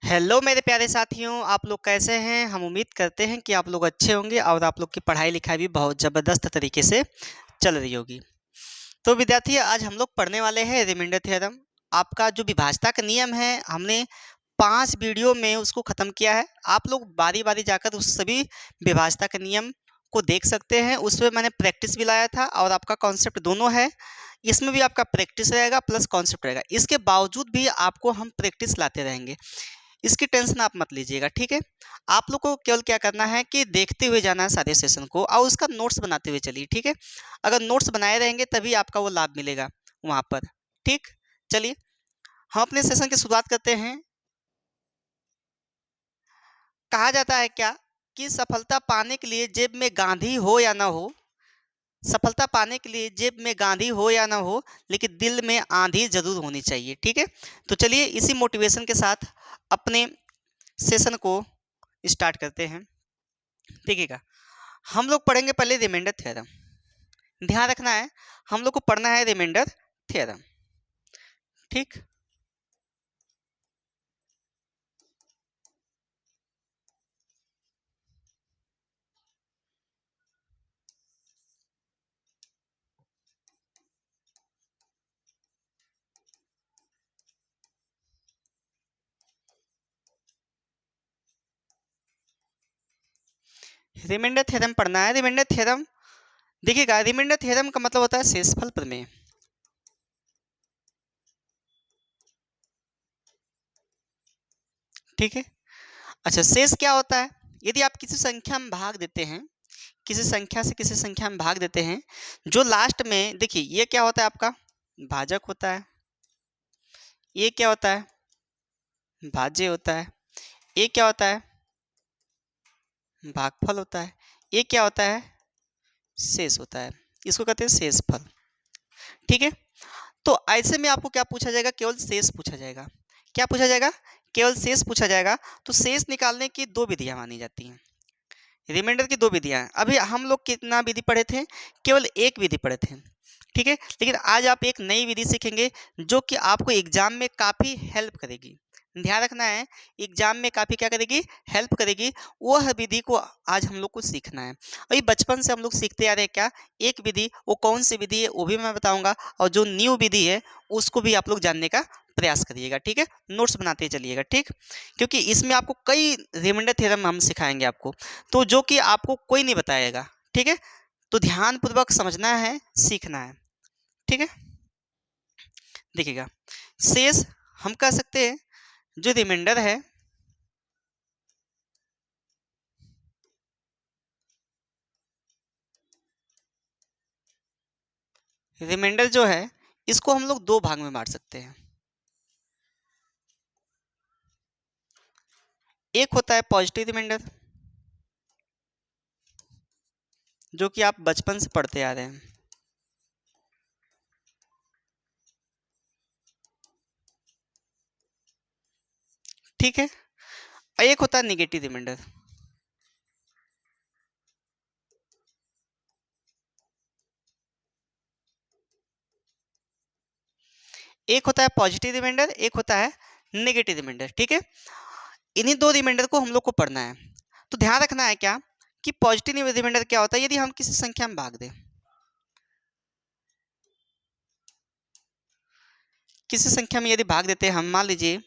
Hello मेरे प्यारे साथियों, आप लोग कैसे हैं? हम उम्मीद करते हैं कि आप लोग अच्छे होंगे और आप लोग की पढ़ाई लिखाई भी बहुत ज़बरदस्त तरीके से चल रही होगी। तो विद्यार्थी आज हम लोग पढ़ने वाले हैं रिमाइंडर थ्योरम। आपका जो विभाज्यता का नियम है हमने 5 वीडियो में उसको ख़त्म किया है। आप लोग बारी-बारी जाकर उस सभी विभाज्यता के नियम को देख सकते हैं। उसमें मैंने प्रैक्टिस भी लाया था और आपका कॉन्सेप्ट दोनों है। इसमें भी आपका प्रैक्टिस रहेगा प्लस कॉन्सेप्ट रहेगा। इसके बावजूद भी आपको हम प्रैक्टिस लाते रहेंगे। इसकी टेंशन आप मत लीजिएगा, ठीक है? आप लोग को केवल क्या करना है कि देखते हुए जाना है सारे सेशन को और उसका नोट्स बनाते हुए चलिए, ठीक है? अगर नोट्स बनाए रहेंगे तभी आपका वो लाभ मिलेगा वहाँ पर, ठीक? चलिए, हम अपने सेशन की शुरुआत करते हैं। कहा जाता है क्या कि सफलता पाने के लिए जेब में गांधी हो या ना हो, सफलता पाने के लिए जेब में गांधी हो या ना हो, लेकिन दिल में आंधी ज़रूर होनी चाहिए, ठीक है? तो चलिए इसी मोटिवेशन के साथ अपने सेशन को स्टार्ट करते हैं। देखिएगा, हम लोग पढ़ेंगे पहले रिमाइंडर थ्योरम। ध्यान रखना है, हम लोग को पढ़ना है रिमाइंडर थ्योरम, ठीक? रिमाइंडर थ्योरम पढ़ना है। रिमाइंडर थ्योरम देखिएगा, रिमाइंडर थ्योरम का मतलब होता है शेषफल प्रमेय, ठीक है? अच्छा, शेष क्या होता है? यदि आप किसी संख्या में भाग देते हैं, किसी संख्या से किसी संख्या में भाग देते हैं, जो लास्ट में देखिए ये क्या होता है आपका भाजक होता है, ये क्या होता है भाज्य होता है, ये क्या होता है भागफल होता है, ये क्या होता है शेष होता है। इसको कहते हैं शेषफल, ठीक है? तो ऐसे में आपको क्या पूछा जाएगा? केवल शेष पूछा जाएगा। क्या पूछा जाएगा? केवल शेष पूछा जाएगा। तो शेष निकालने की दो विधियां मानी जाती हैं। रिमाइंडर की दो विधियां हैं। अभी हम लोग कितना विधि पढ़े थे? केवल एक विधि पढ़े थे, ठीक है? लेकिन आज आप एक नई विधि सीखेंगे जो कि आपको एग्जाम में काफ़ी हेल्प करेगी। ध्यान रखना है, एग्जाम में काफ़ी क्या करेगी? हेल्प करेगी। वह विधि को आज हम लोग को सीखना है। और ये बचपन से हम लोग सीखते आ रहे हैं क्या? एक विधि, वो कौन सी विधि है वो भी मैं बताऊंगा, और जो न्यू विधि है उसको भी आप लोग जानने का प्रयास करिएगा, ठीक है? नोट्स बनाते चलिएगा, ठीक? क्योंकि इसमें आपको कई रिमाइंडर थ्योरम हम सिखाएंगे आपको, तो जो कि आपको कोई नहीं बताएगा, ठीक है? तो ध्यानपूर्वक समझना है, सीखना है, ठीक है? देखिएगा, शेष हम कह सकते हैं जो रिमाइंडर है, रिमाइंडर जो है इसको हम लोग दो भाग में बांट सकते हैं। एक होता है पॉजिटिव रिमाइंडर, जो कि आप बचपन से पढ़ते आ रहे हैं, ठीक है? और एक होता है निगेटिव रिमाइंडर। एक होता है पॉजिटिव रिमाइंडर, एक होता है नेगेटिव रिमाइंडर, ठीक है? इन्हीं दो रिमाइंडर को हम लोग को पढ़ना है। तो ध्यान रखना है क्या कि पॉजिटिव रिमाइंडर क्या होता है? यदि हम किसी संख्या में भाग दें, किसी संख्या में यदि भाग देते हैं, हम मान लीजिए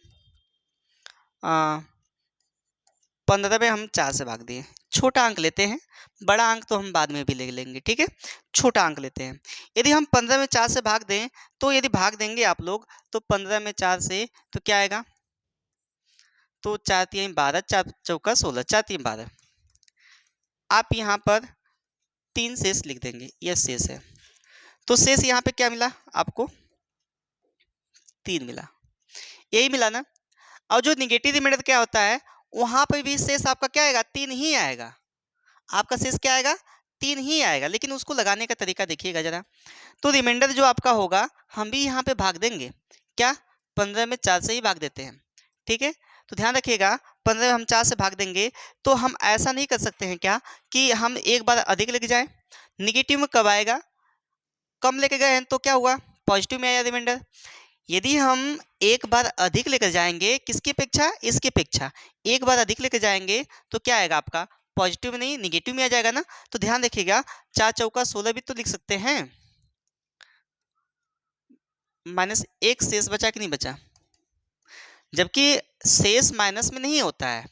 15 में हम 4 से भाग दिए, छोटा अंक लेते हैं, बड़ा अंक तो हम बाद में भी ले लेंगे, ठीक है? छोटा अंक लेते हैं। यदि हम 15 में 4 से भाग दें, तो यदि भाग देंगे आप लोग तो 15 में 4 से तो क्या आएगा? तो 4 3 12, 4 चौका 16, 4 3 12। आप यहाँ पर 3 शेष लिख देंगे, यह शेष है। तो शेष यहाँ पे क्या मिला आपको? 3 मिला, यही मिला ना? और जो निगेटिव रिमाइंडर क्या होता है, वहाँ पे भी शेष आपका क्या आएगा? 3 ही आएगा। आपका शेष क्या आएगा? 3 ही आएगा। लेकिन उसको लगाने का तरीका देखिएगा ज़रा। तो रिमाइंडर जो आपका होगा, हम भी यहाँ पे भाग देंगे। क्या? 15 में 4 से ही भाग देते हैं, ठीक है? तो ध्यान रखिएगा, 15 में हम 4 से भाग देंगे, तो हम ऐसा नहीं कर सकते हैं क्या कि हम एक बार अधिक लेके जाएँ? निगेटिव में कब आएगा? कम लेके गए हैं तो क्या हुआ? पॉजिटिव में आया रिमाइंडर। यदि हम एक बार अधिक लेकर जाएंगे, किसकी अपेक्षा, इसकी अपेक्षा एक बार अधिक लेकर जाएंगे तो क्या आएगा आपका, पॉजिटिव नहीं निगेटिव में आ जाएगा ना। तो ध्यान रखिएगा, 4 चौका 16 भी तो लिख सकते हैं, -1 शेष बचा कि नहीं बचा, जबकि शेष माइनस में नहीं होता है,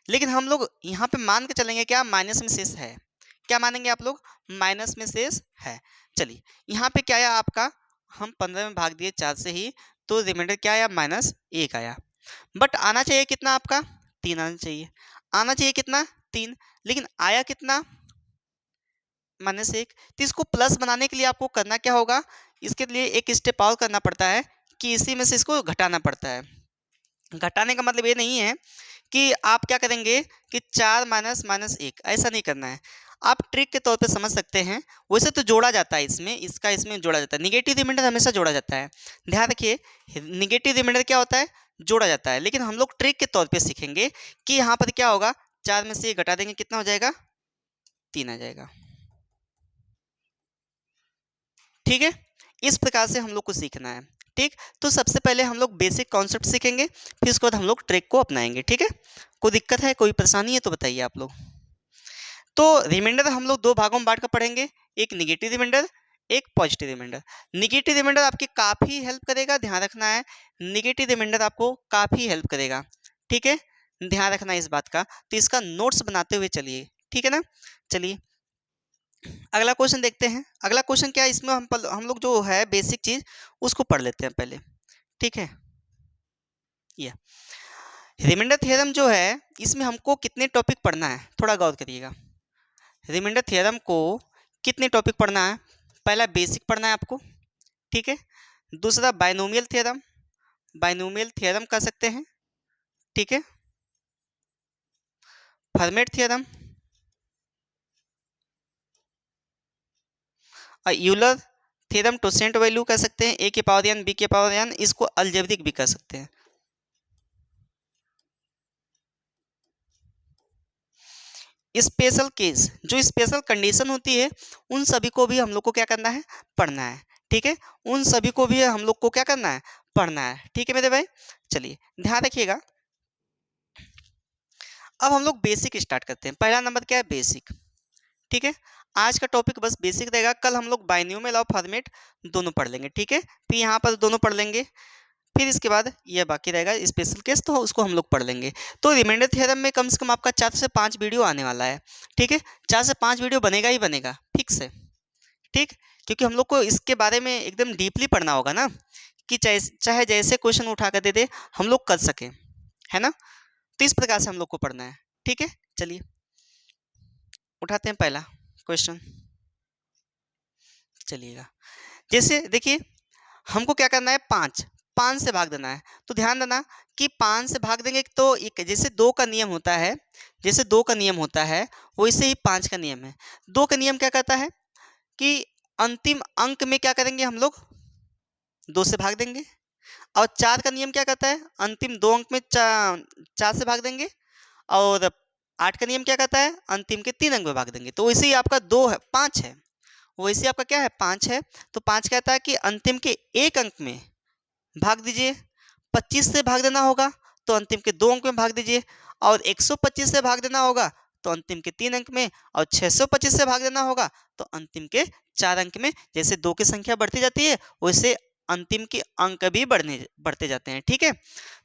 लेकिन हम लोग यहाँ पे मान के चलेंगे क्या, माइनस में शेष है, क्या मानेंगे आप लोग, माइनस में शेष है। चलिए यहाँ पे क्या आया आपका, हम 15 में भाग दिए 4 से ही, तो रिमाइंडर क्या आया, -1 आया। बट आना चाहिए कितना आपका, 3 आना चाहिए, आना चाहिए कितना, 3, लेकिन आया कितना, -1। तो इसको प्लस बनाने के लिए आपको करना क्या होगा, इसके लिए एक स्टेप और करना पड़ता है कि इसी में से इसको घटाना पड़ता है। घटाने का मतलब ये नहीं है कि आप क्या करेंगे कि 4 माइनस 1, ऐसा नहीं करना है, आप ट्रिक के तौर पे समझ सकते हैं। वैसे तो जोड़ा जाता है इसमें, इसका इसमें जोड़ा जाता है, निगेटिव रिमाइंडर हमेशा जोड़ा जाता है, ध्यान रखिए, निगेटिव रिमाइंडर क्या होता है, जोड़ा जाता है, लेकिन हम लोग ट्रिक के तौर पे सीखेंगे कि यहाँ पर क्या होगा, 4 में से ये घटा देंगे कितना हो जाएगा, 3 आ जाएगा। ठीक है, इस प्रकार से हम लोग को सीखना है। ठीक, तो सबसे पहले हम लोग बेसिक कॉन्सेप्ट सीखेंगे, फिर उसके बाद हम लोग ट्रिक को अपनाएंगे। ठीक है, कोई दिक्कत है, कोई परेशानी है तो बताइए आप लोग। तो रिमाइंडर हम लोग 2 भागों में बांट कर पढ़ेंगे, एक निगेटिव रिमाइंडर, एक पॉजिटिव रिमाइंडर। निगेटिव रिमाइंडर आपकी काफ़ी हेल्प करेगा, ध्यान रखना है, निगेटिव रिमाइंडर आपको काफ़ी हेल्प करेगा। ठीक है, ध्यान रखना है इस बात का, तो इसका नोट्स बनाते हुए चलिए, ठीक है ना। चलिए अगला क्वेश्चन देखते हैं। अगला क्वेश्चन क्या है, इसमें हम लोग जो है बेसिक चीज उसको पढ़ लेते हैं पहले। ठीक है, ये रिमाइंडर थ्योरम जो है, इसमें हमको कितने टॉपिक पढ़ना है, थोड़ा गौर करिएगा। रिमाइंडर थ्योरम को कितने टॉपिक पढ़ना है, पहला बेसिक पढ़ना है आपको, ठीक है। दूसरा बाइनोमियल थ्योरम, बाइनोमियल थ्योरम कर सकते हैं, ठीक है। फर्मेट थ्योरम और यूलर थ्योरम टोसेंट वैल्यू कर सकते हैं, ए के पावर n बी के पावर n, इसको अलजेब्रिक भी कर सकते हैं। स्पेशल केस, जो स्पेशल कंडीशन होती है, उन सभी को भी हम लोग को क्या करना है, पढ़ना है। ठीक है, उन सभी को भी हम लोग को क्या करना है, पढ़ना है। ठीक है मेरे भाई, चलिए ध्यान रखिएगा। अब हम लोग बेसिक स्टार्ट करते हैं। पहला नंबर क्या है, बेसिक। ठीक है, आज का टॉपिक बस बेसिक रहेगा, कल हम लोग बाइनोमियल और फॉर्मेट दोनों पढ़ लेंगे। ठीक है, फिर यहाँ पर दोनों पढ़ लेंगे, फिर इसके बाद ये बाकी रहेगा स्पेशल केस, तो उसको हम लोग पढ़ लेंगे। तो रिमाइंडर थ्योरम में कम से कम आपका 4 से 5 वीडियो आने वाला है। ठीक है, 4 से 5 वीडियो बनेगा ही बनेगा, फिक्स है। ठीक, क्योंकि हम लोग को इसके बारे में एकदम डीपली पढ़ना होगा ना, कि चाहे जैसे क्वेश्चन उठा कर दे दे हम लोग कर सकें, है ना। तो इस प्रकार से हम लोग को पढ़ना है। ठीक है, चलिए उठाते हैं पहला क्वेश्चन। चलिएगा, जैसे देखिए हमको क्या करना है, 5 से भाग देना है। तो ध्यान देना कि 5 से भाग देंगे तो एक, जैसे 2 का नियम होता है, जैसे 2 का नियम होता है, वैसे ही 5 का नियम है। 2 का नियम क्या कहता है कि अंतिम अंक में क्या करेंगे हम लोग, 2 से भाग देंगे। और 4 का नियम क्या कहता है, अंतिम 2 अंक में 4 से भाग देंगे। और 8 का नियम क्या कहता है, अंतिम के 3 अंक में भाग देंगे। तो वैसे ही आपका 2 है, 5 है, वैसे आपका क्या है, 5 है। तो 5 कहता है कि अंतिम के 1 अंक में भाग दीजिए, 25 से भाग देना होगा तो अंतिम के 2 अंक में भाग दीजिए, और 125 से भाग देना होगा तो अंतिम के 3 अंक में, और 625 से भाग देना होगा तो अंतिम के 4 अंक में। जैसे 2 की संख्या बढ़ती जाती है, वैसे अंतिम के अंक भी बढ़ते जाते हैं। ठीक है,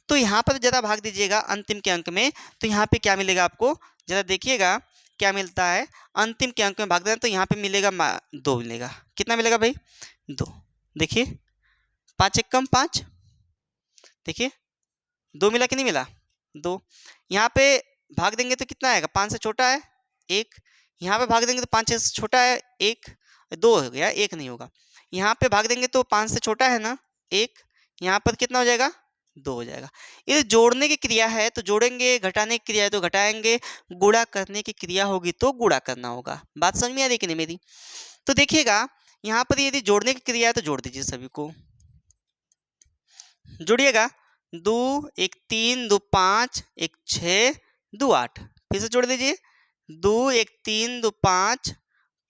तो यहाँ पर ज़रा भाग दीजिएगा अंतिम के अंक में, तो यहाँ पे क्या मिलेगा आपको, ज़रा देखिएगा क्या मिलता है। अंतिम के अंक में भाग देना तो यहाँ पे मिलेगा 2 मिलेगा, कितना मिलेगा भाई, 2। देखिए 5 एकम 5, देखिए 2 मिला कि नहीं मिला, 2। यहाँ पे भाग देंगे तो कितना आएगा, 5 से छोटा है 1, यहाँ पे भाग देंगे तो 5 से छोटा है 1, 2 हो गया, 1 नहीं होगा। यहाँ पे भाग देंगे तो 5 से छोटा है ना 1, यहाँ पर कितना हो जाएगा, 2 हो जाएगा। ये जोड़ने की क्रिया है तो जोड़ेंगे, घटाने की क्रिया है तो घटाएंगे, गुणा करने की क्रिया होगी तो गुणा करना होगा। बात समझ में आ रही कि नहीं मेरी। तो देखिएगा यहाँ पर यदि जोड़ने की क्रिया है तो जोड़ दीजिए सभी को, जोड़िएगा, 2 1 3 2 5 1 6 2 8, फिर से जोड़ दीजिए, 2 1 3 2 5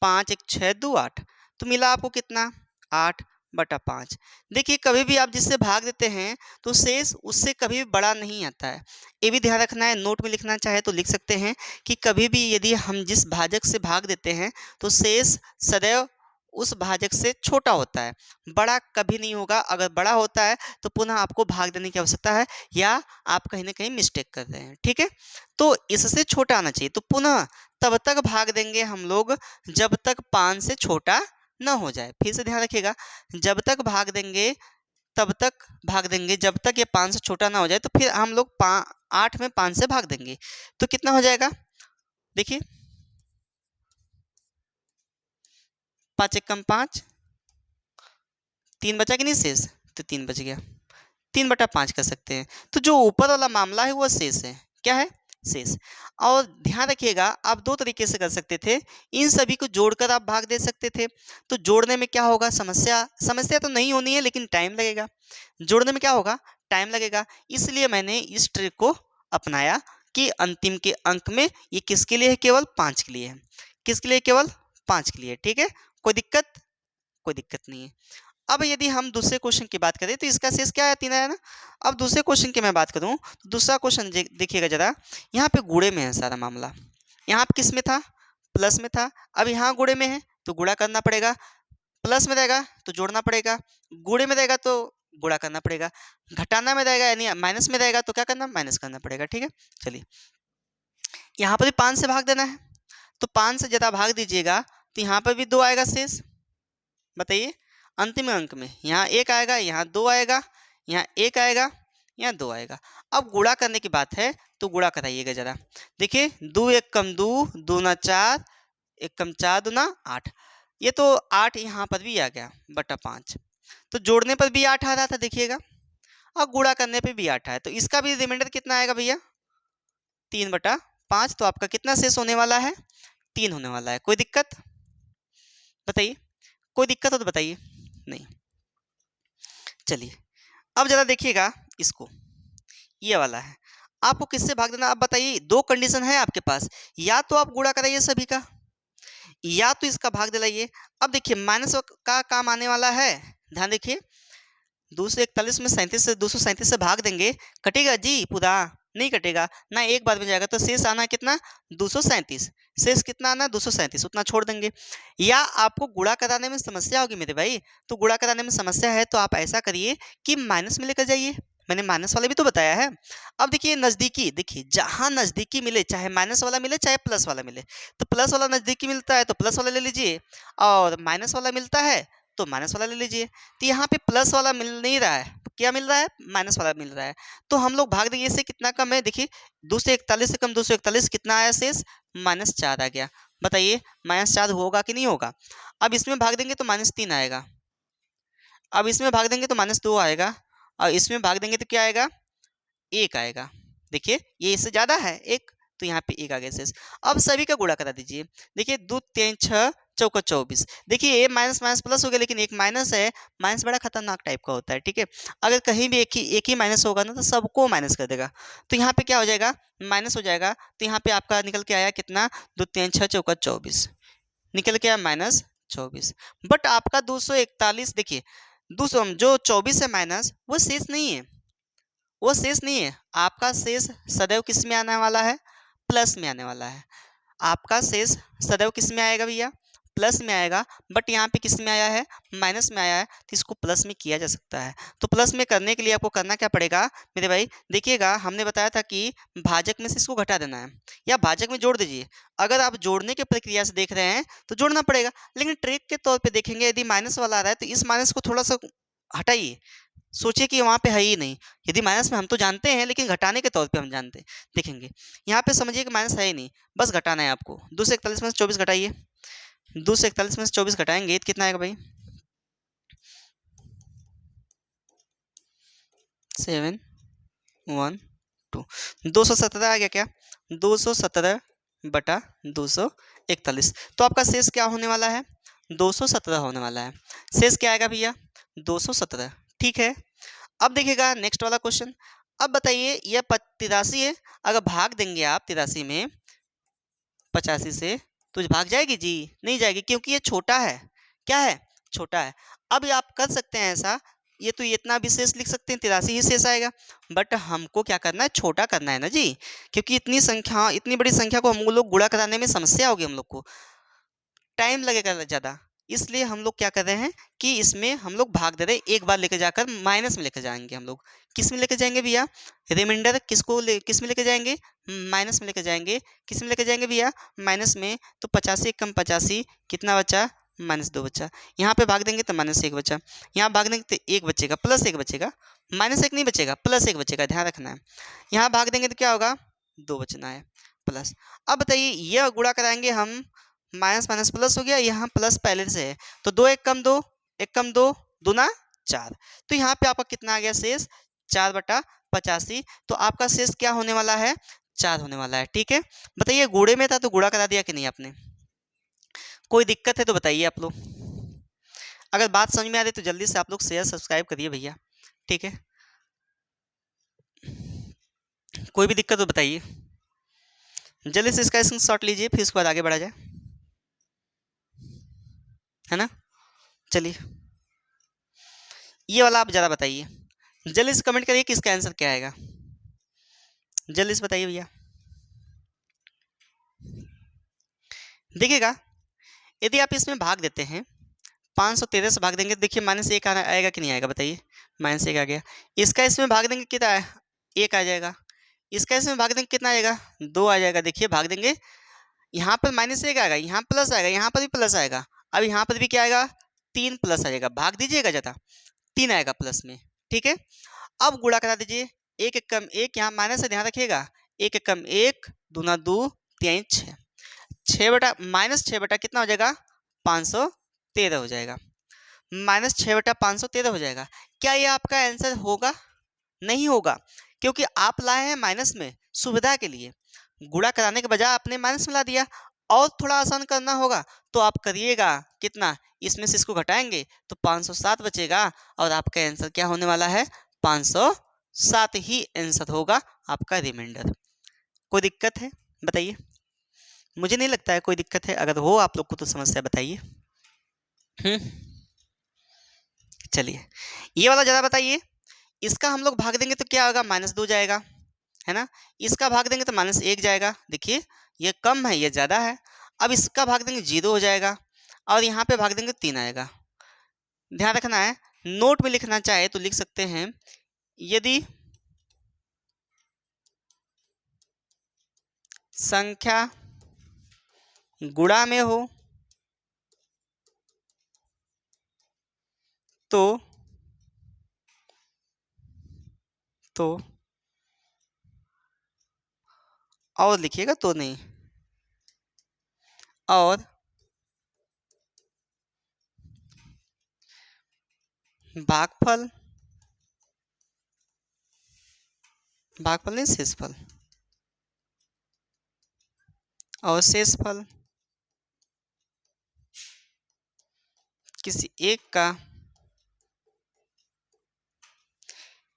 5 1 6 2 8, तो मिला आपको कितना, 8। बटा 5। देखिए कभी भी आप जिससे भाग देते हैं तो शेष उससे कभी भी बड़ा नहीं आता है। ये भी ध्यान रखना है, नोट में लिखना चाहे तो लिख सकते हैं कि कभी भी यदि हम जिस भाजक से भाग देते हैं तो शेष सदैव उस भाजक से छोटा होता है, बड़ा कभी नहीं होगा। अगर बड़ा होता है तो पुनः आपको भाग देने की आवश्यकता है या आप कहीं ना कहीं मिस्टेक कर रहे हैं। ठीक है, तो इससे छोटा आना चाहिए। तो पुनः तब तक भाग देंगे हम लोग जब तक 5 से छोटा न हो जाए। फिर से ध्यान रखिएगा, जब तक भाग देंगे तब तक भाग देंगे जब तक ये 5 से छोटा ना हो जाए। तो फिर हम लोग 8 में 5 से भाग देंगे तो कितना हो जाएगा, देखिए 5 एकम 5, 3 बचा कि नहीं शेष, तो 3 बच गया, 3/5 कर सकते हैं। तो जो ऊपर वाला मामला है वो शेष है। क्या है, शेष। और ध्यान रखिएगा आप दो तरीके से कर सकते थे, इन सभी को जोड़कर आप भाग दे सकते थे। तो जोड़ने में क्या होगा, समस्या समस्या तो नहीं होनी है लेकिन टाइम लगेगा। जोड़ने में क्या होगा, टाइम लगेगा। इसलिए मैंने इस ट्रिक को अपनाया कि अंतिम के अंक में ये किसके लिए है, केवल 5 के लिए है। किसके लिए, केवल 5 के लिए। ठीक है, कोई दिक्कत, कोई दिक्कत नहीं है। अब यदि हम दूसरे क्वेश्चन की बात करें तो इसका शेष क्या है, 3 आया ना। अब दूसरे क्वेश्चन की मैं बात करूं तो दूसरा क्वेश्चन देखिएगा जरा, यहाँ पे गुणे में है सारा मामला। यहाँ पे किस में था, प्लस में था। अब यहाँ गुणे में है तो गुणा करना पड़ेगा, प्लस में रहेगा तो जोड़ना पड़ेगा, गुणे में रहेगा तो गुणा करना पड़ेगा, घटाना में रहेगा यानी माइनस में रहेगा तो क्या करना, माइनस करना पड़ेगा। ठीक है, चलिए यहाँ पर भी 5 से भाग देना है तो 5 से ज़्यादा भाग दीजिएगा तो यहाँ पर भी 2 आएगा शेष। बताइए अंतिम अंक में यहाँ 1 आएगा, यहाँ 2 आएगा, यहाँ 1 आएगा, यहाँ 2 आएगा। अब गुणा करने की बात है तो गुणा कराइएगा जरा। देखिए 2 एक कम 2, 2 ना 4, 1 कम 4 दूना 8। ये तो 8 यहाँ पर भी आ गया बटा 5। तो जोड़ने पर भी 8 आ रहा था देखिएगा, और गुणा करने पे भी 8 आया। तो इसका भी रिमाइंडर कितना आएगा भैया, 3/5। तो आपका कितना शेष होने वाला है, 3 होने वाला है। कोई दिक्कत बताइए, कोई दिक्कत हो तो बताइए, नहीं। चलिए अब ज़रा देखिएगा इसको, ये वाला है, आपको किससे भाग देना। आप बताइए, दो कंडीशन है आपके पास, या तो आप गुणा कराइए सभी का, या तो इसका भाग दिलाइए। अब देखिए माइनस का काम आने वाला है, ध्यान देखिए 241 में 37 से 237 से भाग देंगे, कटेगा जी पूरा, नहीं कटेगा ना, एक बार में जाएगा। तो शेष आना कितना, 237। शेष कितना आना, 237, उतना छोड़ देंगे। या आपको गुणा कराने में समस्या होगी मेरे भाई, तो गुणा कराने में समस्या है तो आप ऐसा करिए कि माइनस में लेकर जाइए। मैंने माइनस वाला भी तो बताया है। अब देखिए नज़दीकी, देखिए जहाँ नज़दीकी मिले, चाहे माइनस वाला मिले चाहे प्लस वाला मिले, तो प्लस वाला नज़दीकी मिलता है तो प्लस वाला ले लीजिए, और माइनस वाला मिलता है तो माइनस वाला ले लीजिए। तो यहाँ पे प्लस वाला मिल नहीं रहा है, क्या मिल रहा है, माइनस वाला मिल रहा है। तो हम लोग भाग देंगे, इससे कितना कम है, देखिए 241 से कम 241, कितना आया शेष, -4 आ गया। बताइए -4 होगा कि नहीं होगा। अब इसमें भाग देंगे तो -3 आएगा, अब इसमें भाग देंगे तो -2 आएगा, और इसमें भाग देंगे तो क्या आएगा, 1 आएगा। देखिए ये इससे ज़्यादा है 1, तो यहाँ पे 1 आ गया शेष। अब सभी का गुणा करा दीजिए। देखिए 2 3 6 चौका 24। देखिए ये माइनस माइनस प्लस हो गया, लेकिन एक माइनस है, माइनस बड़ा खतरनाक टाइप का होता है। ठीक है, अगर कहीं भी एक ही माइनस होगा ना तो सबको माइनस कर देगा। तो यहाँ पे क्या हो जाएगा, माइनस हो जाएगा। तो यहाँ पे आपका निकल के आया कितना, 2 3 6 चौका 24 निकल के आया -24। बट आपका 241, देखिए 200 जो 24 है माइनस, वो शेष नहीं है, वो शेष नहीं है। आपका शेष सदैव किस में आने वाला है, प्लस में आने वाला है। आपका शेष सदैव किस में आएगा भैया, प्लस में आएगा। बट यहाँ पे किस में आया है, माइनस में आया है, तो इसको प्लस में किया जा सकता है। तो प्लस में करने के लिए आपको करना क्या पड़ेगा मेरे भाई, देखिएगा हमने बताया था कि भाजक में से इसको घटा देना है या भाजक में जोड़ दीजिए। अगर आप जोड़ने की प्रक्रिया से देख रहे हैं तो जोड़ना पड़ेगा, लेकिन ट्रिक के तौर पर देखेंगे, यदि माइनस वाला आ रहा है तो इस माइनस को थोड़ा सा हटाइए, सोचिए कि वहाँ पे है ही नहीं। यदि माइनस में हम तो जानते हैं, लेकिन घटाने के तौर पे हम जानते हैं, देखेंगे यहाँ पे समझिए कि माइनस है ही नहीं, बस घटाना है आपको। 241 में से 24 घटाइए, 241 में से 24 घटाएंगे तो कितना आएगा भाई, 7 1 2, 217 आ गया क्या, 217 बटा 241। तो आपका शेष क्या होने वाला है, 217 होने वाला है। शेष क्या आएगा भैया, 217। ठीक है, अब देखिएगा नेक्स्ट वाला क्वेश्चन। अब बताइए यह 83 है, अगर भाग देंगे आप 83 में 85 से तो भाग जाएगी जी, नहीं जाएगी, क्योंकि ये छोटा है। क्या है, छोटा है। अब ये आप कर सकते हैं ऐसा, ये तो इतना भी शेष लिख सकते हैं, 83 ही शेष आएगा, बट हमको क्या करना है, छोटा करना है ना जी, क्योंकि इतनी संख्या, इतनी बड़ी संख्या को हम लोग गुणा कराने में समस्या होगी, हम लोग को टाइम लगेगा ज़्यादा। इसलिए हम लोग क्या कर रहे हैं कि इसमें हम लोग भाग दे रहे हैं, एक बार लेकर जाकर माइनस में लेकर जाएंगे हम लोग। किस में लेकर जाएंगे भैया, रिमाइंडर किस में लेकर जाएंगे, माइनस में लेकर जाएंगे। किस में लेकर जाएंगे भैया, माइनस में। तो 85 कम 85 कितना बचा, -2 बचा। यहाँ पे भाग देंगे तो -1 बचा, यहाँ भाग देंगे तो 1 बचेगा, +1 बचेगा, -1 नहीं बचेगा, +1 बचेगा, ध्यान रखना है। यहाँ भाग देंगे तो क्या होगा, 2 बचना है प्लस। अब बताइए यह गुणा कराएंगे हम, माइनस माइनस प्लस हो गया, यहाँ प्लस पहले से है, तो 2 1 कम 2, 1 कम 2, दूना 4। तो यहाँ पे आपका कितना आ गया शेष, 4/85। तो आपका शेष क्या होने वाला है, 4 होने वाला है। ठीक है, बताइए गुणे में था तो गुणा करा दिया कि नहीं आपने, कोई दिक्कत है तो बताइए आप लोग। अगर बात समझ में आ रही तो जल्दी से आप लोग शेयर सब्सक्राइब करिए भैया। ठीक है, कोई भी दिक्कत तो बताइए, जल्दी से इसका स्क्रीनशॉट लीजिए, फिर उसके बाद आगे बढ़ा जाए, है ना। चलिए ये वाला आप ज़रा बताइए, जल्दी से कमेंट करिए कि इसका आंसर क्या आएगा, जल्दी से बताइए भैया। देखिएगा यदि आप इसमें भाग देते हैं, 513 से भाग देंगे तो देखिए -1 आएगा कि नहीं आएगा, बताइए। -1 आ गया। इसका इसमें भाग देंगे कितना है, 1 आ जाएगा। इसका इसमें भाग देंगे कितना आएगा, 2 आ जाएगा। देखिए भाग देंगे, यहाँ पर -1 आएगा, यहाँ प्लस आएगा, यहाँ पर भी प्लस आएगा, अब यहाँ पर भी क्या आएगा, 3 प्लस आ जाएगा। भाग दीजिएगा ज़्यादा, 3 आएगा प्लस में। ठीक है, अब गुणा करा दीजिए, 1 1 कम 1, यहाँ माइनस है, ध्यान रखिएगा, 1 1 कम 1, दूना 2, 3 6, 6 बटा -6 बटा कितना हो जाएगा, 513 हो जाएगा। -6 बटा 513 हो जाएगा। क्या ये आपका आंसर होगा, नहीं होगा, क्योंकि आप लाए हैं माइनस में सुविधा के लिए, गुणा कराने के बजाय आपने माइनस में ला दिया। और थोड़ा आसान करना होगा तो आप करिएगा कितना, इसमें से इसको घटाएंगे तो 507 बचेगा, और आपका आंसर क्या होने वाला है, 507 ही आंसर होगा आपका रिमाइंडर। कोई दिक्कत है बताइए, मुझे नहीं लगता है कोई दिक्कत है, अगर हो आप लोग को तो समस्या बताइए। चलिए ये वाला ज़रा बताइए, इसका हम लोग भाग देंगे तो क्या होगा, -2 जाएगा, है ना। इसका भाग देंगे तो -1 जाएगा, देखिए ये कम है ये ज़्यादा है। अब इसका भाग देंगे 0 हो जाएगा, और यहाँ पे भाग देंगे 3 आएगा। ध्यान रखना है, नोट में लिखना चाहे तो लिख सकते हैं, यदि संख्या गुणा में हो तो और लिखिएगा तो नहीं, और भागफल नहीं शेषफल, और शेषफल किसी एक का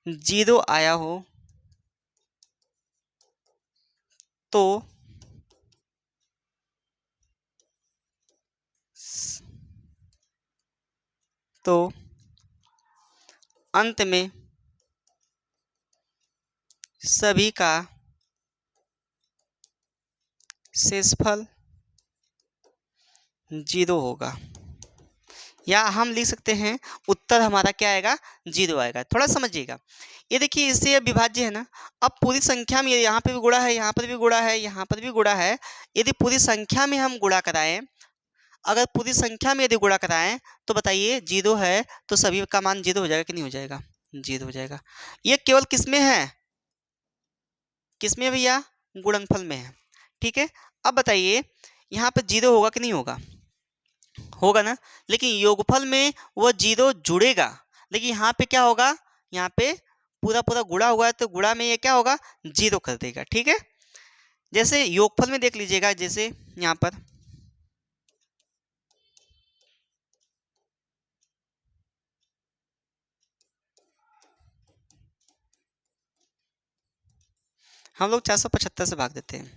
0 आया हो तो अंत में सभी का शेषफल 0 होगा, या हम लिख सकते हैं उत्तर हमारा क्या आएगा, 0 आएगा। थोड़ा समझिएगा, ये देखिए इससे विभाज्य है ना। अब पूरी संख्या में यहाँ पे भी गुणा है, यहाँ पर भी गुणा है, यहाँ पर भी गुणा है, यदि पूरी संख्या में हम गुणा कराएं, अगर पूरी संख्या में यदि गुणा कराएं तो बताइए 0 है तो सभी का मान 0 हो जाएगा कि नहीं हो जाएगा, 0 हो जाएगा। ये केवल किसमें है, किसमें भैया, गुणनफल में है। ठीक है, अब बताइए यहाँ पे 0 होगा कि नहीं होगा, होगा ना, लेकिन योगफल में वो 0 जुड़ेगा, लेकिन यहाँ पे क्या होगा, यहाँ पे पूरा पूरा गुणा हुआ है तो गुणा में ये क्या होगा, 0 कर देगा। ठीक है, जैसे योगफल में देख लीजिएगा, जैसे यहाँ पर हम लोग 475 से भाग देते हैं,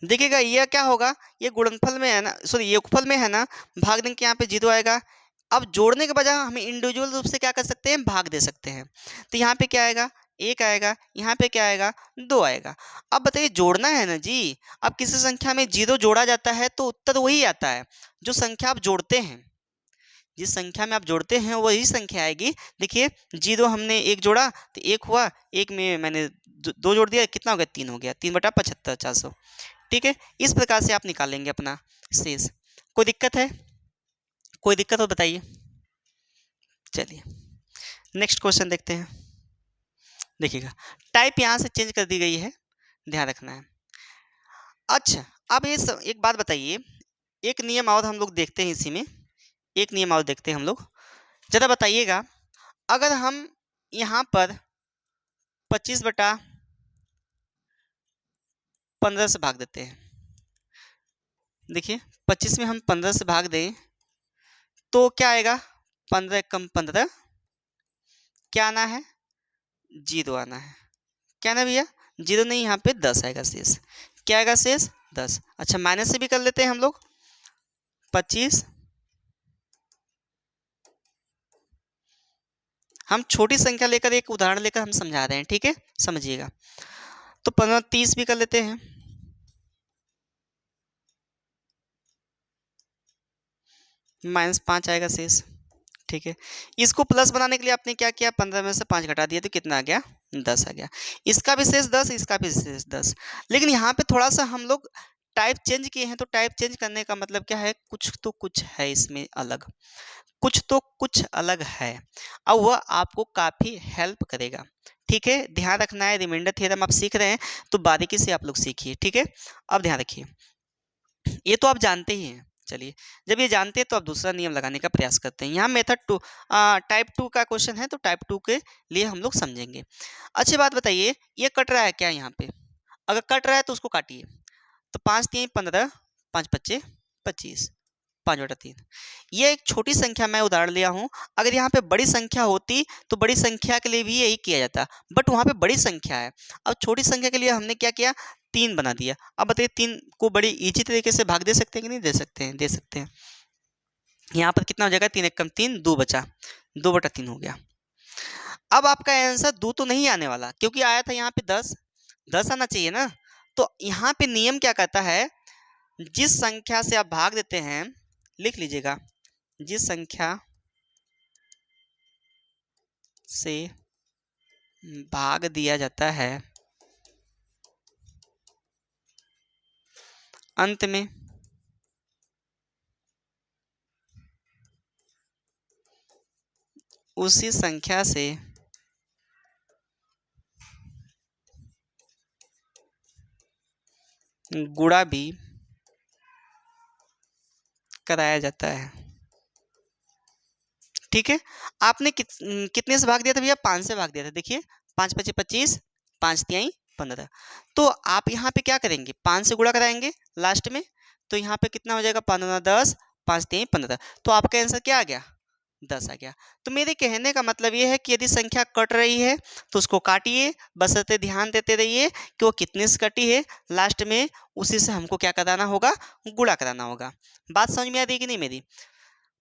देखिएगा यह क्या होगा, ये गुणनफल में है ना, सॉरी योगफल में है ना, भाग देंगे यहाँ पे 0 आएगा, अब जोड़ने के बजाय हम इंडिविजुअल रूप से क्या कर सकते हैं, भाग दे सकते हैं। तो यहाँ पे क्या आएगा, 1 आएगा, यहाँ पे क्या आएगा, 2 आएगा। अब बताइए जोड़ना है ना जी। अब किसी संख्या में 0 जोड़ा जाता है तो उत्तर वही आता है जो संख्या आप जोड़ते हैं। जिस संख्या में आप जोड़ते हैं वही संख्या आएगी। देखिए 0 हमने 1 जोड़ा तो 1 हुआ, 1 में मैंने 2 जोड़ दिया, कितना हो गया, 3 हो गया, 3/75 400। ठीक है, इस प्रकार से आप निकालेंगे अपना शेष। कोई दिक्कत है, कोई दिक्कत हो बताइए। चलिए नेक्स्ट क्वेश्चन देखते हैं। देखिएगा टाइप यहाँ से चेंज कर दी गई है, ध्यान रखना है। अच्छा अब ये एक बात बताइए, एक नियम और हम लोग देखते हैं इसी में, एक नियम और देखते हैं हम लोग, जरा बताइएगा। अगर हम यहाँ पर 25/15 से भाग देते हैं, देखिए 25 में हम 15 से भाग दें तो क्या आएगा, 15 कम 15, क्या आना है, 0 आना है। क्या ना भैया, 0 नहीं, यहाँ पे 10 आएगा शेष। क्या आएगा शेष, 10। अच्छा माइनस से भी कर लेते हैं हम लोग, 25, हम छोटी संख्या लेकर एक उदाहरण लेकर हम समझा रहे हैं, ठीक है, समझिएगा। तो 15 30 भी कर लेते हैं, -5 आएगा शेष। ठीक है, इसको प्लस बनाने के लिए आपने क्या किया, 15 में से 5 घटा दिया तो कितना आ गया, 10 आ गया। इसका भी शेष 10, इसका भी शेष 10। लेकिन यहाँ पे थोड़ा सा हम लोग टाइप चेंज किए हैं, तो टाइप चेंज करने का मतलब क्या है, कुछ तो कुछ है इसमें अलग, कुछ तो कुछ अलग है। अब वह आपको काफ़ी हेल्प करेगा। ठीक है, ध्यान रखना है, रिमाइंडर थ्योरम आप सीख रहे हैं तो बारीकी से आप लोग सीखिए। ठीक है, अब ध्यान रखिए, ये तो आप जानते ही हैं। चलिए जब ये जानते हैं तो आप दूसरा नियम लगाने का प्रयास करते हैं। यहाँ मेथड 2 टाइप 2 का क्वेश्चन है, तो टाइप 2 के लिए हम लोग समझेंगे। अच्छी बात बताइए, ये कट रहा है क्या यहाँ पे, अगर कट रहा है तो उसको काटिए। तो 5 3 15, 5 5 25, 5/3। ये एक छोटी संख्या मैं उदाहरण लिया हूँ। अगर यहाँ पे बड़ी संख्या होती तो बड़ी संख्या के लिए भी यही किया जाता, बट वहाँ पे बड़ी संख्या है। अब छोटी संख्या के लिए हमने क्या किया, 3 बना दिया। अब बताइए 3 को बड़ी इजी तरीके से भाग दे सकते हैं कि नहीं दे सकते हैं, दे सकते हैं। यहाँ पर कितना हो जाएगा, 3 1 3, 2 बचा, 2/3 हो गया। अब आपका आंसर 2 तो नहीं आने वाला, क्योंकि आया था यहाँ पे 10, 10 आना चाहिए ना। तो यहाँ पे नियम क्या कहता है, जिस संख्या से आप भाग देते हैं, लिख लीजिएगा, जिस संख्या से भाग दिया जाता है अंत में उसी संख्या से गुणा भी कराया जाता है। ठीक है, आपने कितने से भाग दिया था भैया, 5 से भाग दिया था। देखिए 5 5 25, 5 3 15। तो आप यहाँ पे क्या करेंगे, 5 से गुणा कराएंगे लास्ट में, तो यहाँ पे कितना हो जाएगा, 15 10, 5 3 15। तो आपका आंसर क्या आ गया, 10 आ गया। तो मेरे कहने का मतलब ये है कि यदि संख्या कट रही है तो उसको काटिए, बशर्ते ध्यान देते रहिए कि वो कितने से कटी है, लास्ट में उसी से हमको क्या कराना होगा, गुणा कराना होगा। बात समझ में आ रही कि नहीं मेरी।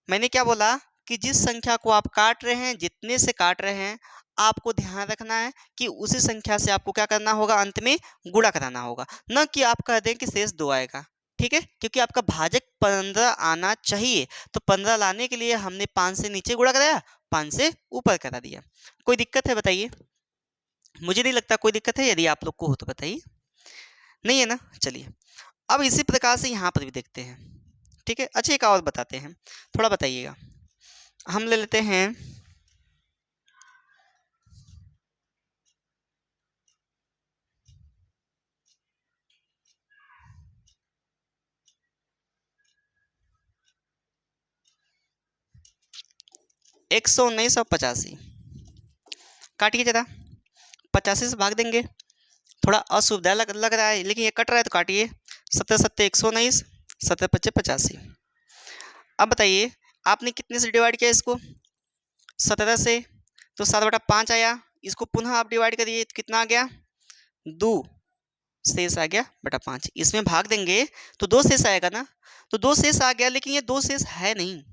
मैंने क्या बोला कि जिस संख्या को आप काट रहे हैं, जितने से काट रहे हैं, आपको ध्यान रखना है कि उसी संख्या से आपको क्या करना होगा, अंत में गुणा कराना होगा, न कि आप कह दें कि शेष 2 आएगा। ठीक है, क्योंकि आपका भाजक 15 आना चाहिए, तो 15 लाने के लिए हमने 5 से नीचे गुणा कराया, 5 से ऊपर करा दिया। कोई दिक्कत है बताइए, मुझे नहीं लगता कोई दिक्कत है, यदि आप लोग को हो तो बताइए, नहीं है ना। चलिए अब इसी प्रकार से यहाँ पर भी देखते हैं। ठीक है, अच्छा एक और बताते हैं, थोड़ा बताइएगा। हम ले लेते हैं 119 और 85, काटिए जरा, 85 से भाग देंगे, थोड़ा असुविधा लग रहा है, लेकिन ये कट रहा है तो काटिए। 17 7 119, 17 5 85। अब बताइए आपने कितने से डिवाइड किया इसको, 17 से, तो 7/5 आया। इसको पुनः आप डिवाइड करिए तो कितना आ गया, 2 शेष आ गया बटा 5। इसमें भाग देंगे तो 2 शेष आएगा ना, तो 2 शेष आ गया, लेकिन ये 2 शेष है नहीं,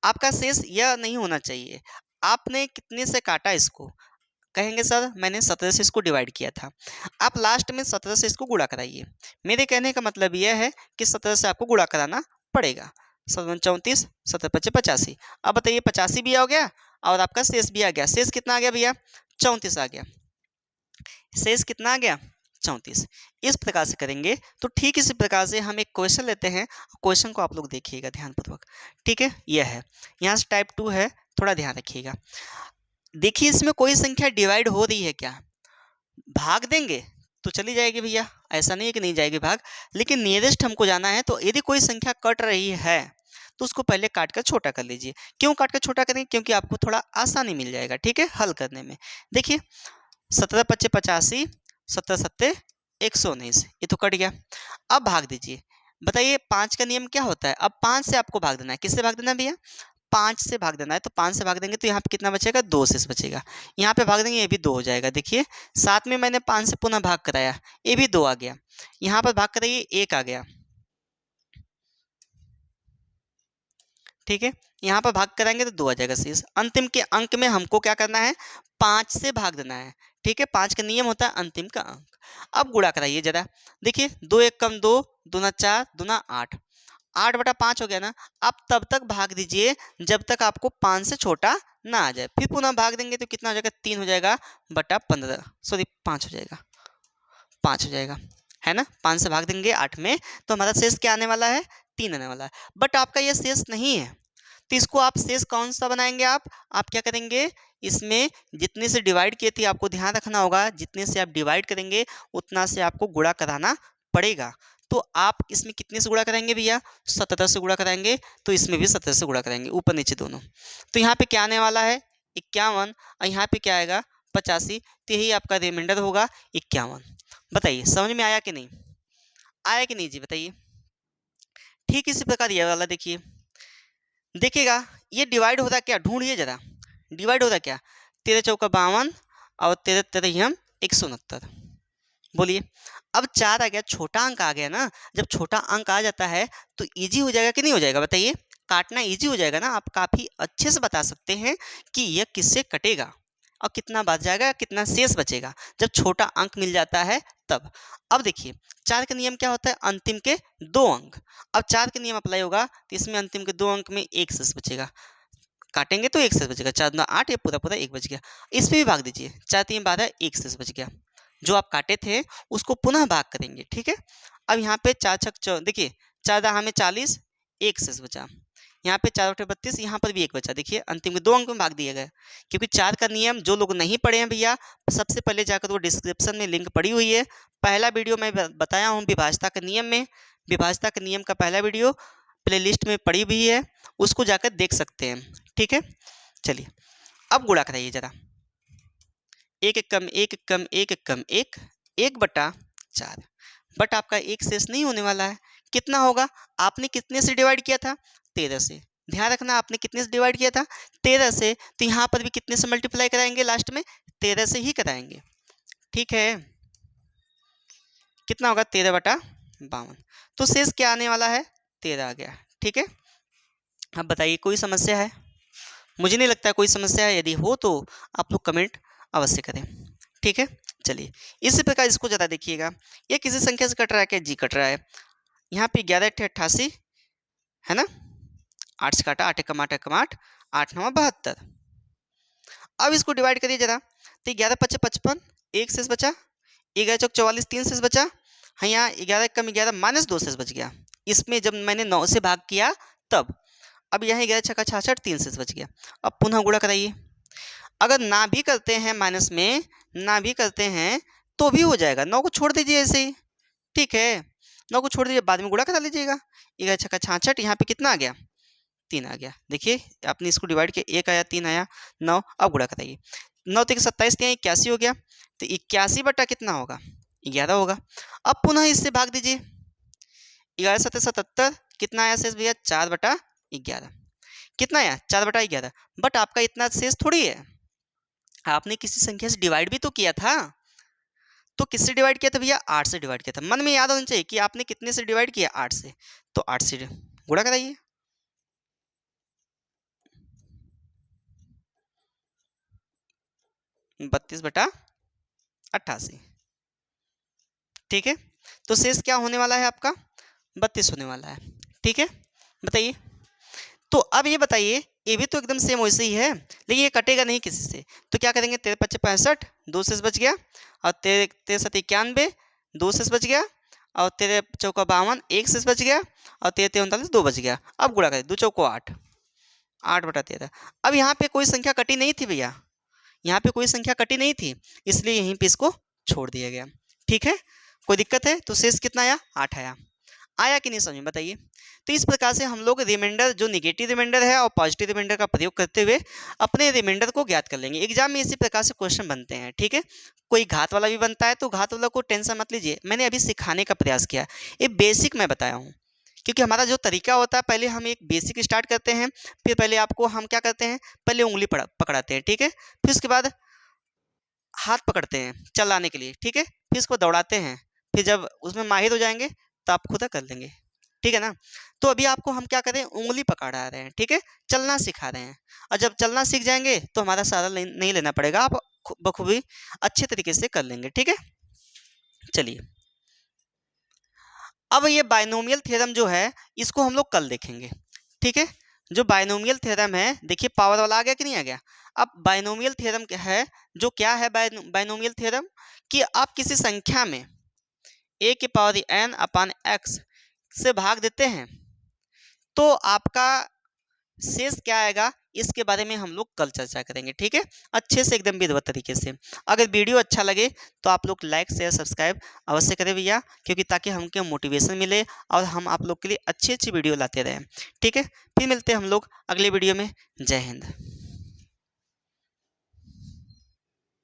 आपका शेष यह नहीं होना चाहिए। आपने कितने से काटा इसको, कहेंगे सर मैंने 17 से इसको डिवाइड किया था। आप लास्ट में 17 से इसको गुणा कराइए। मेरे कहने का मतलब यह है कि 17 से आपको गुणा कराना पड़ेगा। 7 34, 17 5 85। अब बताइए 85 भी आ गया और आपका शेष भी आ गया। शेष कितना आ गया भैया, 34 आ गया। शेष कितना आ गया, 34। इस प्रकार से करेंगे। तो ठीक इसी प्रकार से हम एक क्वेश्चन लेते हैं। क्वेश्चन को आप लोग देखिएगा ध्यानपूर्वक, ठीक है। यह है, यहाँ से टाइप 2 है, थोड़ा ध्यान रखिएगा। देखिए इसमें कोई संख्या डिवाइड हो रही है क्या, भाग देंगे तो चली जाएगी भैया, ऐसा नहीं है कि नहीं जाएगी भाग, लेकिन नियरेस्ट हमको जाना है। तो यदि कोई संख्या कट रही है तो उसको पहले काट कर छोटा कर लीजिए। क्यों काट कर छोटा करेंगे, क्योंकि आपको थोड़ा आसानी मिल जाएगा, ठीक है, हल करने में। देखिए 17 5 85, 17 7 119, ये तो कट गया। अब भाग दीजिए। बताइए 5 का नियम क्या होता है, अब 5 से आपको भाग देना है। किससे भाग देना है भैया, 5 से भाग देना है। तो 5 से भाग देंगे तो यहाँ पे कितना बचेगा, 2 शेष बचेगा। यहाँ पे भाग देंगे, ये भी 2 हो जाएगा। देखिए साथ में मैंने 5 से पुनः भाग कराया, ये भी 2 आ गया। यहाँ पर भाग कराइए, 1 आ गया, ठीक है। यहाँ पर भाग कराएंगे तो 2 आ जाएगा शेष। अंतिम के अंक में हमको क्या करना है, 5 से भाग देना है, ठीक है। 5 का नियम होता है अंतिम का अंक। अब गुणा कराइए जरा। देखिए 2 1 कम 2, दूना 4, दूना 8, 8/5 हो गया ना। आप तब तक भाग दीजिए जब तक आपको 5 से छोटा ना आ जाए। फिर पुनः भाग देंगे तो कितना हो जाएगा, 3 हो जाएगा बटा 15, सॉरी 5 हो जाएगा, 5 हो जाएगा, है ना। 5 से भाग देंगे 8 में तो हमारा शेष क्या आने वाला है, 3 आने वाला है। बट आपका ये शेष नहीं है, तो इसको आप शेष कौन सा बनाएंगे, आप क्या करेंगे, इसमें जितने से डिवाइड किए थे आपको ध्यान रखना होगा, जितने से आप डिवाइड करेंगे उतना से आपको गुणा कराना पड़ेगा। तो आप इसमें कितने से गुणा कराएंगे भैया, 17 से गुणा कराएंगे। तो इसमें भी 17 से गुणा कराएंगे, ऊपर नीचे दोनों। तो यहाँ पे क्या आने वाला है, 51, और यहाँ पे क्या आएगा, 85। तो यही आपका रिमाइंडर होगा 51। बताइए समझ में आया कि नहीं, आया कि नहीं जी, बताइए। ठीक इसी प्रकार ये वाला देखिए, देखिएगा ये डिवाइड होता क्या, ढूंढिए जरा, डिवाइड होता क्या, 13 चौका 52 और 13 13 हम 169। बोलिए, अब 4 आ गया, छोटा अंक आ गया ना। जब छोटा अंक आ जाता है तो इजी हो जाएगा कि नहीं हो जाएगा, बताइए। काटना इजी हो जाएगा ना, आप काफ़ी अच्छे से बता सकते हैं कि यह किससे कटेगा और कितना बच जाएगा, कितना शेष बचेगा जब छोटा अंक मिल जाता है तब। अब देखिए 4 का नियम क्या होता है, अंतिम के 2 अंक। अब 4 का नियम अप्लाई होगा तो इसमें अंतिम के 2 अंक में 1 शेष बचेगा, काटेंगे तो 1 शेष बचेगा। 4 दूना 8, ये पूरा पूरा 1 बच गया। इस पे भी भाग दीजिए, 4 3 12, 1 शेष बच गया। जो आप काटे थे उसको पुनः भाग करेंगे, ठीक है। अब यहाँ पे 4 छक देखिए 4 दहा में 40, 1 शेष बचा। यहाँ पे 4 बटे 32, यहाँ पर भी 1 बचा। देखिए अंतिम के 2 अंक में भाग दिया गया। क्योंकि 4 का नियम जो लोग नहीं पढ़े हैं भैया, सबसे पहले जाकर वो डिस्क्रिप्शन में लिंक पड़ी हुई है। पहला वीडियो मैं बताया हूँ विभाज्यता के नियम में, विभाज्यता के नियम का पहला वीडियो प्लेलिस्ट में पड़ी हुई है, उसको जाकर देख सकते हैं, ठीक है। चलिए अब गुणा कराइए जरा। 1 1 कम 1 कम 1 कम 1, 1/4। बट आपका एक शेष नहीं होने वाला है। कितना होगा, आपने कितने से डिवाइड किया था, 13 से। ध्यान रखना आपने कितने से डिवाइड किया था, 13 से। तो यहाँ पर भी कितने से मल्टीप्लाई कराएंगे, लास्ट में 13 से ही कराएंगे, ठीक है। कितना होगा, 13/52। तो शेष क्या आने वाला है, 13 आ गया, ठीक है। अब बताइए कोई समस्या है, मुझे नहीं लगता कोई समस्या है। यदि हो तो आप लोग कमेंट अवश्य करें, ठीक है। चलिए इसी प्रकार इसको ज़्यादा देखिएगा, ये किसी संख्या से कट रहा है क्या, जी कट रहा है। यहाँ पे 11 × 88 है ना, 8 से काटा, 8 कम 8 कम 8, 8 9 72। अब इसको डिवाइड करिए जरा। तो 11 5 55, 1 शेष बचा। 11 चौक 44, 3 शेष बचा। हाँ यहाँ 11 कम 11 -2 शेष बच गया। इसमें जब मैंने 9 से भाग किया तब। अब यहाँ 11 छक्का 66, 3 शेष बच गया। अब पुनः गुणा कराइए। अगर ना भी करते हैं माइनस में, ना भी करते हैं तो भी हो जाएगा। 9 को छोड़ दीजिए ऐसे ही, ठीक है। 9 को छोड़ दीजिए, बाद में गुणा करा लीजिएगा। 11 छक्का 66, यहाँ पे कितना आ गया, 3 आ गया। देखिए आपने इसको डिवाइड किया, 1 आया, 3 आया, 9। अब गुणा कराइए। 9 3 27, 3 81 हो गया। तो 81 बटा कितना होगा, 11 होगा। अब पुनः इससे भाग दीजिए। 11 7 77, कितना आया शेष भैया, 4/11। कितना आया, 4/11। बट आपका इतना शेष थोड़ी है, आपने किसी संख्या से डिवाइड भी तो किया था। तो किससे डिवाइड किया था भैया, 8 से डिवाइड किया था। मन में याद होना चाहिए कि आपने कितने से डिवाइड किया, 8 से। तो 8 से गुणा कराइए। 32/88। ठीक है, तो शेष क्या होने वाला है आपका 32 होने वाला है। ठीक है, बताइए। तो अब ये बताइए, ये भी तो एकदम सेम वैसे ही है, लेकिन ये कटेगा नहीं किसी से, तो क्या करेंगे, 13×5 = 65, 2 शेष बच गया, और 13×7 = 91, 2 शेष बच गया, और 13×4 = 52, 1 शेष बच गया, और 13×3 = 39, 2 बच गया। अब गुणा करें, 2 चौको 8, 8/13। अब यहाँ पे कोई संख्या कटी नहीं थी भैया, यहाँ पे कोई संख्या कटी नहीं थी, इसलिए यहीं पे इसको छोड़ दिया गया। ठीक है, कोई दिक्कत है? तो शेष कितना आया, 8 आया। आया कि नहीं समझ में, बताइए। तो इस प्रकार से हम लोग रिमाइंडर, जो निगेटिव रिमाइंडर है और पॉजिटिव रिमाइंडर का प्रयोग करते हुए अपने रिमाइंडर को ज्ञात कर लेंगे। एग्जाम में इसी प्रकार से क्वेश्चन बनते हैं। ठीक है, कोई घात वाला भी बनता है, तो घात वाला को टेंशन मत लीजिए, मैंने अभी सिखाने का प्रयास किया, ये बेसिक मैं बताया हूँ। क्योंकि हमारा जो तरीका होता है, पहले हम एक बेसिक स्टार्ट करते हैं, फिर पहले आपको हम क्या करते हैं, पहले उंगली पकड़ाते हैं। ठीक है, फिर उसके बाद हाथ पकड़ते हैं चलाने के लिए। ठीक है, फिर इसको दौड़ाते हैं, फिर जब उसमें माहिर हो जाएंगे तो आप खुद कर लेंगे। ठीक है ना, तो अभी आपको हम क्या करें, उंगली पकड़ा रहे हैं। ठीक है, चलना सिखा रहे हैं, और जब चलना सीख जाएंगे तो हमारा सारा नहीं लेना पड़ेगा, आप बखूबी अच्छे तरीके से कर लेंगे। ठीक है, चलिए। अब ये बाइनोमियल थ्योरम जो है, इसको हम लोग कल देखेंगे। ठीक है, जो बाइनोमियल थ्योरम है, देखिए पावर वाला आ गया कि नहीं आ गया। अब बाइनोमियल थ्योरम क्या है, जो क्या है बाइनोमियल थ्योरम, कि आप किसी संख्या में a⁴n/x से भाग देते हैं, तो आपका शेष क्या आएगा, इसके बारे में हम लोग कल चर्चा करेंगे। ठीक है, अच्छे से एकदम विधिवत तरीके से। अगर वीडियो अच्छा लगे तो आप लोग लाइक शेयर सब्सक्राइब अवश्य करें भैया, क्योंकि ताकि हमको मोटिवेशन मिले और हम आप लोग के लिए अच्छी अच्छी वीडियो लाते रहें। ठीक है, फिर मिलते हैं हम लोग अगले वीडियो में। जय हिंद।